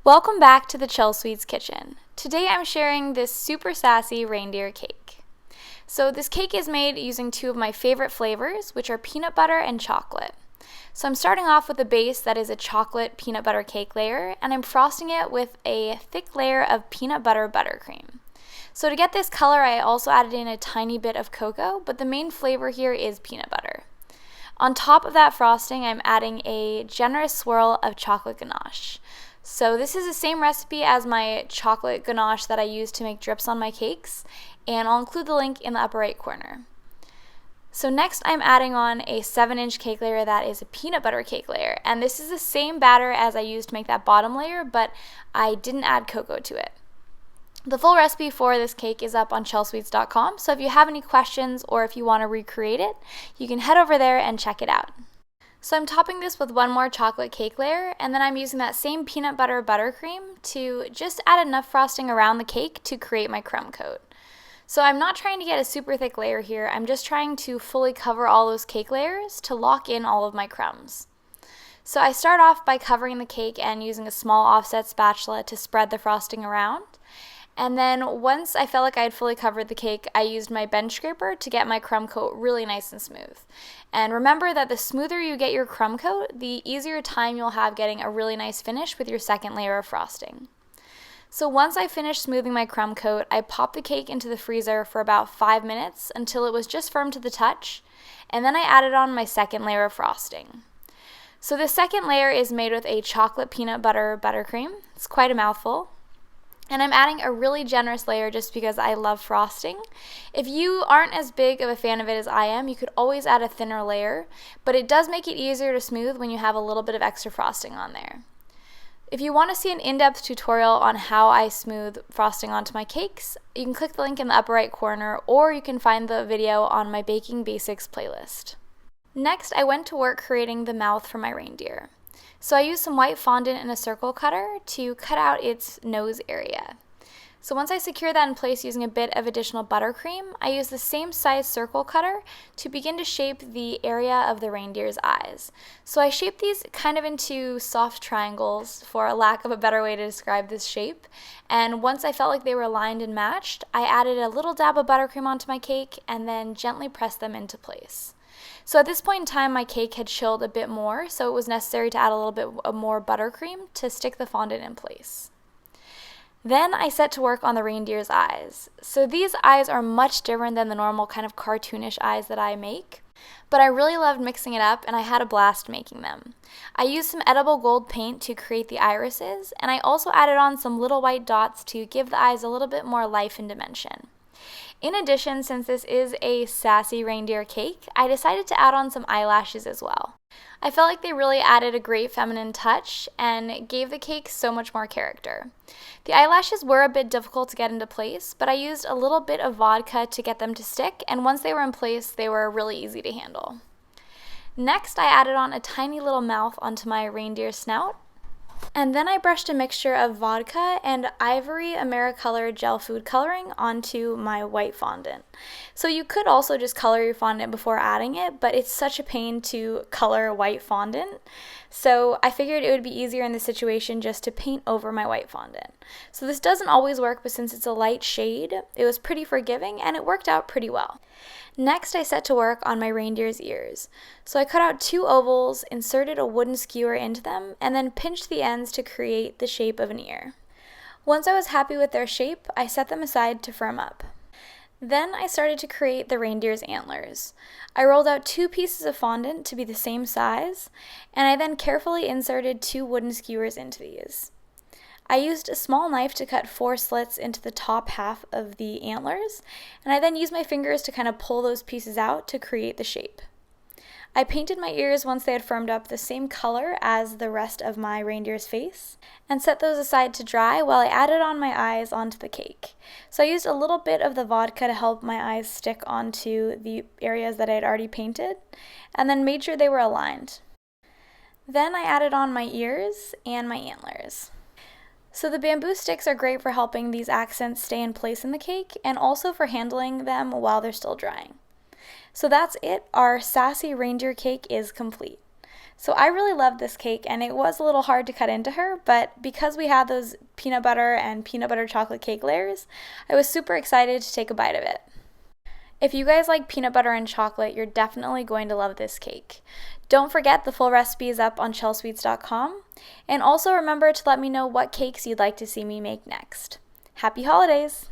Welcome back to the Chelsweets kitchen. Today I'm sharing this super sassy reindeer cake. So this cake is made using two of my favorite flavors, which are peanut butter and chocolate. So I'm starting off with a base that is a chocolate peanut butter cake layer, and I'm frosting it with a thick layer of peanut butter buttercream. So to get this color, I also added in a tiny bit of cocoa, but the main flavor here is peanut butter. On top of that frosting, I'm adding a generous swirl of chocolate ganache. So this is the same recipe as my chocolate ganache that I use to make drips on my cakes, and I'll include the link in the upper right corner. So next I'm adding on a 7-inch cake layer that is a peanut butter cake layer, and this is the same batter as I used to make that bottom layer, but I didn't add cocoa to it. The full recipe for this cake is up on chelsweets.com, so if you have any questions or if you want to recreate it, you can head over there and check it out. So I'm topping this with one more chocolate cake layer, and then I'm using that same peanut butter buttercream to just add enough frosting around the cake to create my crumb coat. So I'm not trying to get a super thick layer here, I'm just trying to fully cover all those cake layers to lock in all of my crumbs. So I start off by covering the cake and using a small offset spatula to spread the frosting around. And then once I felt like I had fully covered the cake, I used my bench scraper to get my crumb coat really nice and smooth. And remember that the smoother you get your crumb coat, the easier time you'll have getting a really nice finish with your second layer of frosting. So once I finished smoothing my crumb coat, I popped the cake into the freezer for about 5 minutes until it was just firm to the touch, and then I added on my second layer of frosting. So the second layer is made with a chocolate peanut butter buttercream. It's quite a mouthful. And I'm adding a really generous layer just because I love frosting. If you aren't as big of a fan of it as I am, you could always add a thinner layer, but it does make it easier to smooth when you have a little bit of extra frosting on there. If you want to see an in-depth tutorial on how I smooth frosting onto my cakes, you can click the link in the upper right corner, or you can find the video on my Baking Basics playlist. Next, I went to work creating the mouth for my reindeer. So I used some white fondant and a circle cutter to cut out its nose area. So once I secured that in place using a bit of additional buttercream, I used the same size circle cutter to begin to shape the area of the reindeer's eyes. So I shaped these kind of into soft triangles, for a lack of a better way to describe this shape. And once I felt like they were aligned and matched, I added a little dab of buttercream onto my cake and then gently pressed them into place. So at this point in time, my cake had chilled a bit more, so it was necessary to add a little bit of more buttercream to stick the fondant in place. Then I set to work on the reindeer's eyes. So these eyes are much different than the normal kind of cartoonish eyes that I make, but I really loved mixing it up and I had a blast making them. I used some edible gold paint to create the irises, and I also added on some little white dots to give the eyes a little bit more life and dimension. In addition, since this is a sassy reindeer cake, I decided to add on some eyelashes as well. I felt like they really added a great feminine touch and gave the cake so much more character. The eyelashes were a bit difficult to get into place, but I used a little bit of vodka to get them to stick, and once they were in place, they were really easy to handle. Next, I added on a tiny little mouth onto my reindeer snout. And then I brushed a mixture of vodka and ivory AmeriColor gel food coloring onto my white fondant. So you could also just color your fondant before adding it, but it's such a pain to color white fondant. So I figured it would be easier in this situation just to paint over my white fondant. So this doesn't always work, but since it's a light shade, it was pretty forgiving and it worked out pretty well. Next, I set to work on my reindeer's ears. So I cut out 2 ovals, inserted a wooden skewer into them, and then pinched the ends to create the shape of an ear. Once I was happy with their shape, I set them aside to firm up. Then I started to create the reindeer's antlers. I rolled out 2 pieces of fondant to be the same size, and I then carefully inserted 2 wooden skewers into these. I used a small knife to cut 4 slits into the top half of the antlers, and I then used my fingers to kind of pull those pieces out to create the shape. I painted my ears once they had firmed up the same color as the rest of my reindeer's face, and set those aside to dry while I added on my eyes onto the cake. So I used a little bit of the vodka to help my eyes stick onto the areas that I had already painted, and then made sure they were aligned. Then I added on my ears and my antlers. So the bamboo sticks are great for helping these accents stay in place in the cake, and also for handling them while they're still drying. So that's it, our sassy reindeer cake is complete. So I really loved this cake, and it was a little hard to cut into her, but because we had those peanut butter and peanut butter chocolate cake layers, I was super excited to take a bite of it. If you guys like peanut butter and chocolate, you're definitely going to love this cake. Don't forget, the full recipe is up on Chelsweets.com, and also remember to let me know what cakes you'd like to see me make next. Happy holidays!